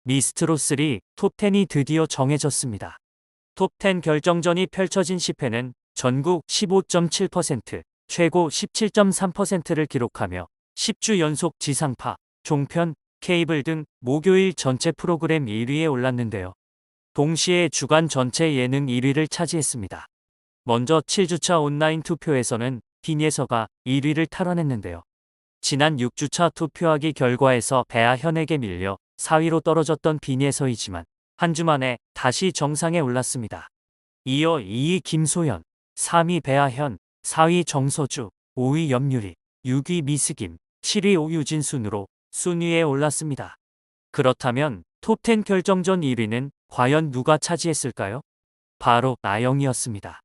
미스트롯 3 톱10이 드디어 정해졌습니다. 톱10 결정전이 펼쳐진 10회는 전국 15.7%, 최고 17.3%를 기록하며 10주 연속 지상파, 종편, 케이블 등 목요일 전체 프로그램 1위에 올랐는데요. 동시에 주간 전체 예능 1위를 차지했습니다. 먼저 7주차 온라인 투표에서는 빈예서가 1위를 탈환했는데요. 지난 6주차 투표하기 결과에서 배아현에게 밀려 4위로 떨어졌던 빈예서이지만 한 주 만에 다시 정상에 올랐습니다. 이어 2위 김소연, 3위 배아현, 4위 정서주, 5위 염유리, 6위 미스김, 7위 오유진 순으로 순위에 올랐습니다. 그렇다면 톱10 결정전 1위는 과연 누가 차지했을까요? 바로 나영이었습니다.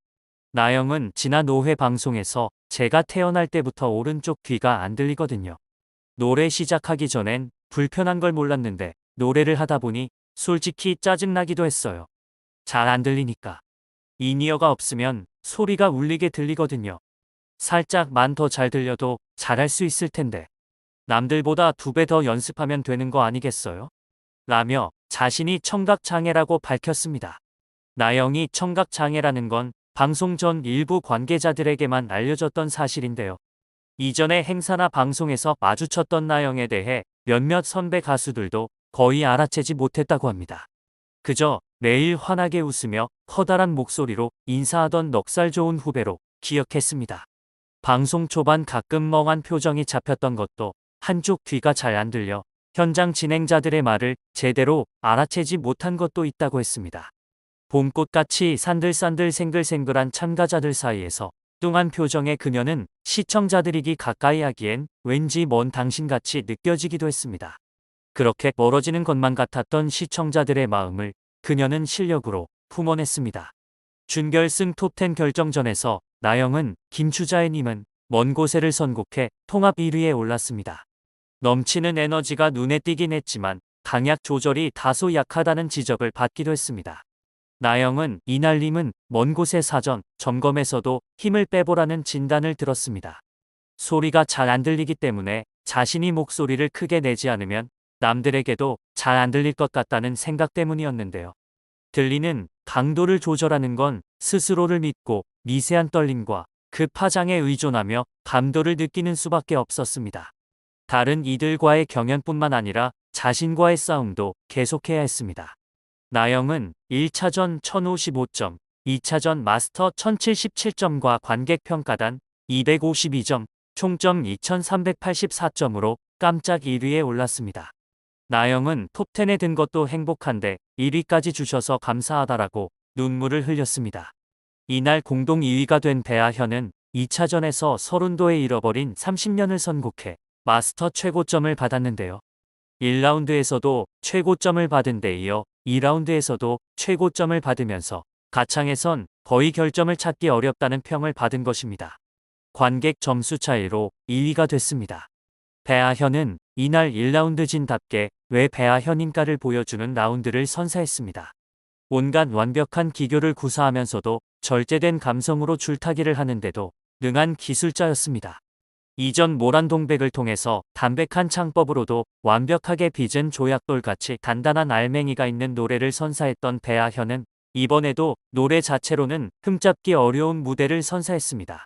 나영은 지난 5회 방송에서 제가 태어날 때부터 오른쪽 귀가 안 들리거든요. 노래 시작하기 전엔 불편한 걸 몰랐는데 노래를 하다 보니 솔직히 짜증나기도 했어요. 잘 안 들리니까. 인이어가 없으면 소리가 울리게 들리거든요. 살짝만 더 잘 들려도 잘할 수 있을 텐데. 남들보다 2배 더 연습하면 되는 거 아니겠어요? 라며 자신이 청각장애라고 밝혔습니다. 나영이 청각장애라는 건 방송 전 일부 관계자들에게만 알려졌던 사실인데요. 이전에 행사나 방송에서 마주쳤던 나영에 대해 몇몇 선배 가수들도 거의 알아채지 못했다고 합니다. 그저 매일 환하게 웃으며 커다란 목소리로 인사하던 넉살 좋은 후배로 기억했습니다. 방송 초반 가끔 멍한 표정이 잡혔던 것도 한쪽 귀가 잘 안 들려 현장 진행자들의 말을 제대로 알아채지 못한 것도 있다고 했습니다. 봄꽃같이 산들산들 생글생글한 참가자들 사이에서 뚱한 표정의 그녀는 시청자들이기 가까이 하기엔 왠지 먼 당신같이 느껴지기도 했습니다. 그렇게 멀어지는 것만 같았던 시청자들의 마음을 그녀는 실력으로 품어냈습니다. 준결승 톱10 결정전에서 나영은 김추자애님은 먼 곳에를 선곡해 통합 1위에 올랐습니다. 넘치는 에너지가 눈에 띄긴 했지만 강약 조절이 다소 약하다는 지적을 받기도 했습니다. 나영은 이날님은 먼 곳의 사전, 점검에서도 힘을 빼보라는 진단을 들었습니다. 소리가 잘 안 들리기 때문에 자신이 목소리를 크게 내지 않으면 남들에게도 잘 안 들릴 것 같다는 생각 때문이었는데요. 들리는 강도를 조절하는 건 스스로를 믿고 미세한 떨림과 그 파장에 의존하며 감도를 느끼는 수밖에 없었습니다. 다른 이들과의 경연뿐만 아니라 자신과의 싸움도 계속해야 했습니다. 나영은 1차전 1055점, 2차전 마스터 1077점과 관객평가단 252점, 총점 2384점으로 깜짝 1위에 올랐습니다. 나영은 톱10에 든 것도 행복한데 1위까지 주셔서 감사하다라고 눈물을 흘렸습니다. 이날 공동 2위가 된 배아현은 2차전에서 서른도에 잃어버린 30년을 선곡해 마스터 최고점을 받았는데요. 1라운드에서도 최고점을 받은 데 이어 2라운드에서도 최고점을 받으면서 가창에선 거의 결점을 찾기 어렵다는 평을 받은 것입니다. 관객 점수 차이로 2위가 됐습니다. 배아현은 이날 1라운드 진답게 왜 배아현인가를 보여주는 라운드를 선사했습니다. 온갖 완벽한 기교를 구사하면서도 절제된 감성으로 줄타기를 하는데도 능한 기술자였습니다. 이전 모란동백을 통해서 담백한 창법으로도 완벽하게 빚은 조약돌같이 단단한 알맹이가 있는 노래를 선사했던 배아현은 이번에도 노래 자체로는 흠잡기 어려운 무대를 선사했습니다.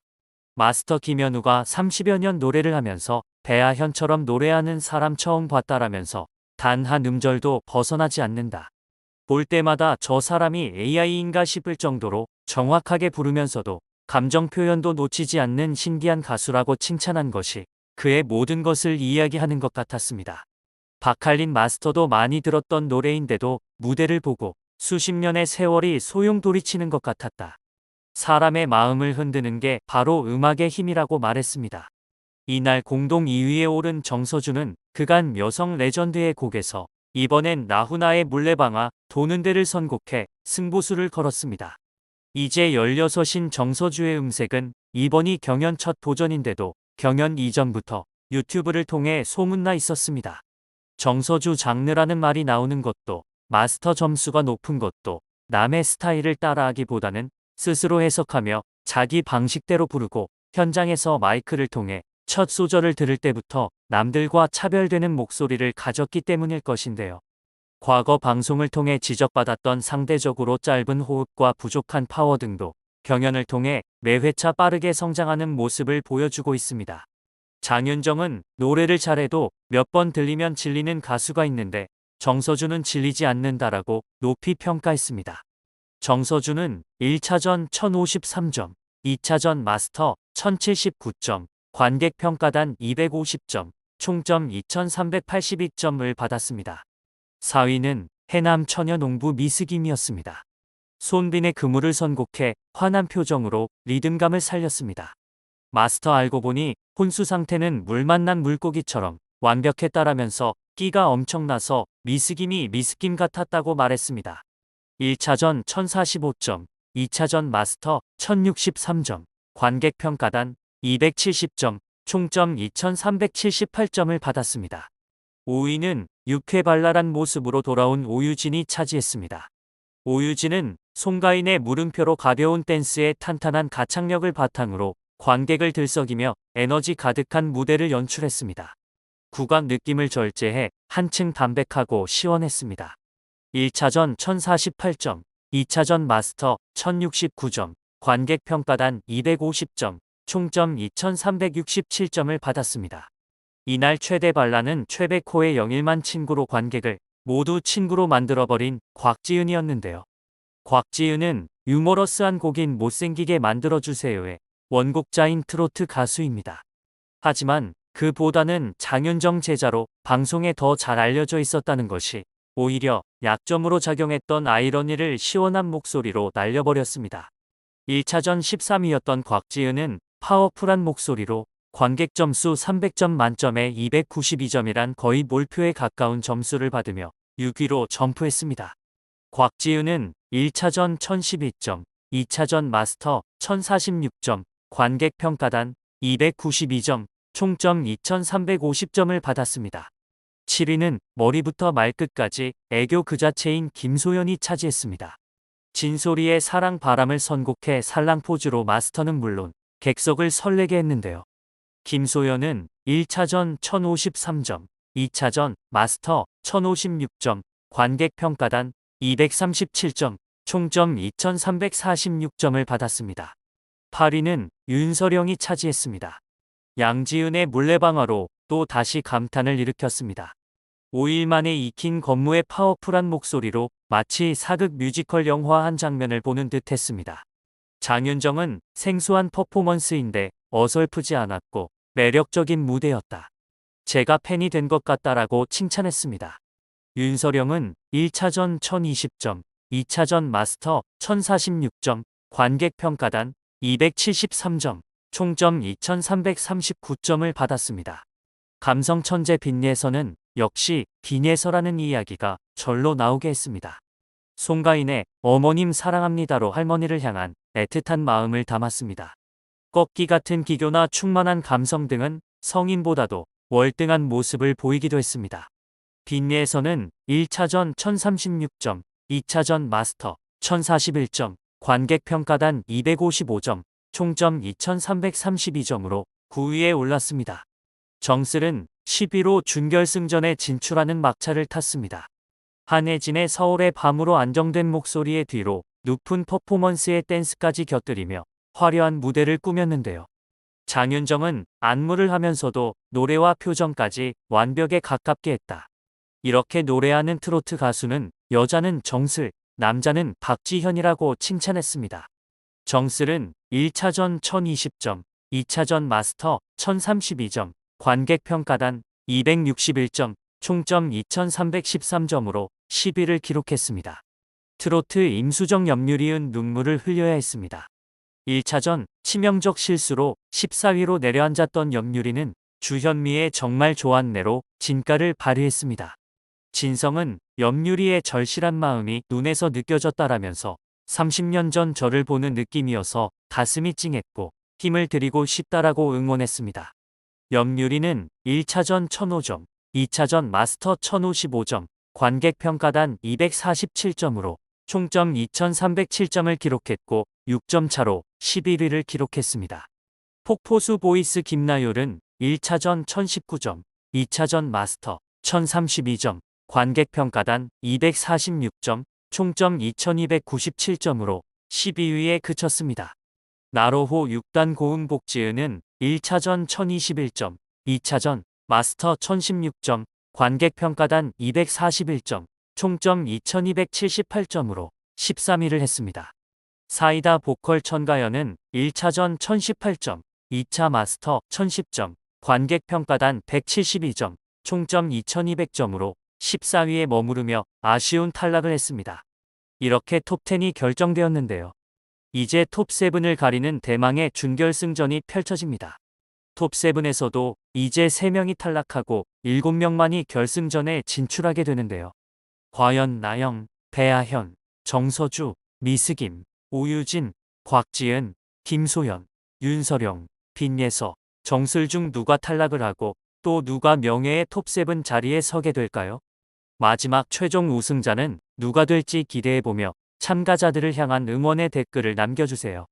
마스터 김현우가 30여 년 노래를 하면서 배아현처럼 노래하는 사람 처음 봤다라면서 단 한 음절도 벗어나지 않는다. 볼 때마다 저 사람이 AI인가 싶을 정도로 정확하게 부르면서도 감정 표현도 놓치지 않는 신기한 가수라고 칭찬한 것이 그의 모든 것을 이야기하는 것 같았습니다. 박할린 마스터도 많이 들었던 노래인데도 무대를 보고 수십 년의 세월이 소용돌이치는 것 같았다. 사람의 마음을 흔드는 게 바로 음악의 힘이라고 말했습니다. 이날 공동 2위에 오른 정서주는 그간 여성 레전드의 곡에서 이번엔 나훈아의 물레방아 도는 데를 선곡해 승부수를 걸었습니다. 이제 16인 정서주의 음색은 이번이 경연 첫 도전인데도 경연 이전부터 유튜브를 통해 소문나 있었습니다. 정서주 장르라는 말이 나오는 것도 마스터 점수가 높은 것도 남의 스타일을 따라하기보다는 스스로 해석하며 자기 방식대로 부르고 현장에서 마이크를 통해 첫 소절을 들을 때부터 남들과 차별되는 목소리를 가졌기 때문일 것인데요. 과거 방송을 통해 지적받았던 상대적으로 짧은 호흡과 부족한 파워 등도 경연을 통해 매 회차 빠르게 성장하는 모습을 보여주고 있습니다. 장윤정은 노래를 잘해도 몇 번 들리면 질리는 가수가 있는데 정서준은 질리지 않는다라고 높이 평가했습니다. 정서준은 1차전 1053점, 2차전 마스터 1079점, 관객 평가단 250점, 총점 2382점을 받았습니다. 4위는 해남 처녀농부 미스김이었습니다. 손빈의 그물을 선곡해 환한 표정으로 리듬감을 살렸습니다. 마스터 알고 보니 혼수 상태는 물 만난 물고기처럼 완벽했다라면서 끼가 엄청나서 미스김이 미스김 같았다고 말했습니다. 1차전 1045점, 2차전 마스터 1063점, 관객 평가단 270점, 총점 2378점을 받았습니다. 5위는 유쾌발랄한 모습으로 돌아온 오유진이 차지했습니다. 오유진은 송가인의 물음표로 가벼운 댄스에 탄탄한 가창력을 바탕으로 관객을 들썩이며 에너지 가득한 무대를 연출했습니다. 국악 느낌을 절제해 한층 담백하고 시원했습니다. 1차전 1048점, 2차전 마스터 1069점, 관객 평가단 250점, 총점 2367점을 받았습니다. 이날 최대 반란은 최백호의 영일만 친구로 관객을 모두 친구로 만들어버린 곽지은이었는데요. 곽지은은 유머러스한 곡인 못생기게 만들어주세요의 원곡자인 트로트 가수입니다. 하지만 그보다는 장윤정 제자로 방송에 더 잘 알려져 있었다는 것이 오히려 약점으로 작용했던 아이러니를 시원한 목소리로 날려버렸습니다. 1차전 13위였던 곽지은은 파워풀한 목소리로 관객 점수 300점 만점에 292점이란 거의 몰표에 가까운 점수를 받으며 6위로 점프했습니다. 곽지은은 1차전 1012점, 2차전 마스터 1046점, 관객 평가단 292점, 총점 2350점을 받았습니다. 7위는 머리부터 말끝까지 애교 그 자체인 김소연이 차지했습니다. 진소리의 사랑 바람을 선곡해 살랑 포즈로 마스터는 물론 객석을 설레게 했는데요. 김소연은 1차전 1053점, 2차전 마스터 1056점, 관객 평가단 237점, 총점 2346점을 받았습니다. 8위는 윤서령이 차지했습니다. 양지은의 물레방아로 또 다시 감탄을 일으켰습니다. 5일 만에 익힌 건무의 파워풀한 목소리로 마치 사극 뮤지컬 영화 한 장면을 보는 듯 했습니다. 장윤정은 생소한 퍼포먼스인데 어설프지 않았고 매력적인 무대였다. 제가 팬이 된 것 같다라고 칭찬했습니다. 윤서령은 1차전 1020점, 2차전 마스터 1046점, 관객 평가단 273점, 총점 2339점을 받았습니다. 감성 천재 빈예서는 역시 빈예서라는 이야기가 절로 나오게 했습니다. 송가인의 어머님 사랑합니다로 할머니를 향한 애틋한 마음을 담았습니다. 꺾기 같은 기교나 충만한 감성 등은 성인보다도 월등한 모습을 보이기도 했습니다. 빈예서는 1차전 1036점, 2차전 마스터 1041점, 관객 평가단 255점, 총점 2332점으로 9위에 올랐습니다. 정슬은 10위로 준결승전에 진출하는 막차를 탔습니다. 한혜진의 서울의 밤으로 안정된 목소리의 뒤로 높은 퍼포먼스의 댄스까지 곁들이며 화려한 무대를 꾸몄는데요. 장윤정은 안무를 하면서도 노래와 표정까지 완벽에 가깝게 했다. 이렇게 노래하는 트로트 가수는 여자는 정슬, 남자는 박지현이라고 칭찬했습니다. 정슬은 1차전 1020점, 2차전 마스터 1032점, 관객 평가단 261점, 총점 2313점으로 10위를 기록했습니다. 트로트 임수정 염유리은 눈물을 흘려야 했습니다. 1차전 치명적 실수로 14위로 내려앉았던 염유리는 주현미의 정말 좋았네로 진가를 발휘했습니다. 진성은 염유리의 절실한 마음이 눈에서 느껴졌다라면서 30년 전 저를 보는 느낌이어서 가슴이 찡했고 힘을 드리고 싶다라고 응원했습니다. 염유리는 1차전 1005점, 2차전 마스터 1055점, 관객 평가단 247점으로 총점 2307점을 기록했고 6점 차로 11위를 기록했습니다. 폭포수 보이스 김나율은 1차전 1019점, 2차전 마스터 1032점, 관객평가단 246점, 총점 2297점으로 12위에 그쳤습니다. 나로호 6단 고흥복지은은 1차전 1021점, 2차전 마스터 1016점, 관객평가단 241점, 총점 2278점으로 13위를 했습니다. 사이다 보컬 천가연은 1차전 1018점, 2차 마스터 1010점, 관객평가단 172점, 총점 2200점으로 14위에 머무르며 아쉬운 탈락을 했습니다. 이렇게 톱10이 결정되었는데요. 이제 톱7을 가리는 대망의 준결승전이 펼쳐집니다. 톱7에서도 이제 3명이 탈락하고 7명만이 결승전에 진출하게 되는데요. 과연 나영, 배아현, 정서주, 미스김, 오유진, 곽지은, 김소연, 윤서령, 빈예서, 정슬 중 누가 탈락을 하고 또 누가 명예의 톱7 자리에 서게 될까요? 마지막 최종 우승자는 누가 될지 기대해보며 참가자들을 향한 응원의 댓글을 남겨주세요.